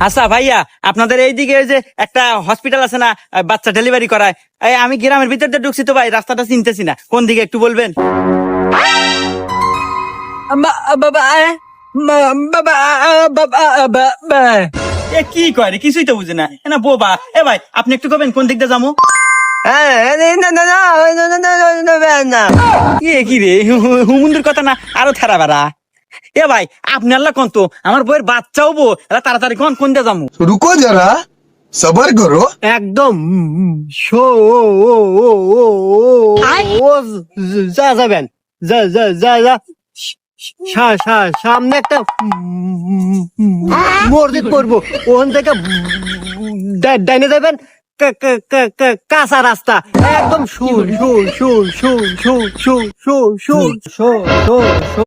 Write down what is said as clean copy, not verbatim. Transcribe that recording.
আচ্ছা ভাইয়া, আপনাদের এইদিকে ওই যে একটা হসপিটাল আছে না, বাচ্চা ডেলিভারি করায়? আমি গ্রামের ভিতর দিয়ে ঢুকছি তো ভাই, রাস্তাটা চিনতেছি না, কোন দিকে একটু বলবেন? কি কয় রে, কিছুই তো বুঝে না না বোবা। ভাই আপনি একটু কবেন কোন দিক দিয়ে যাবো? কি রে, হুমুন্দির কথা না আরো থেরা বেড়া। ভাই আপনি আল্লাহ কোন তো, আমার বইয়ের বাচ্চাও বো, তাড়াতাড়ি কোন দিয়ে যাবো? रुको जरा सबर करो। একদম যা যাবেন, যা যা যা যা সামনে একটা মসজিদ পড়বো, ওখান থেকে ডাইনে যাবেন, কাঁচা রাস্তা, একদম শু শু শু শু শু শু শু শু শু শু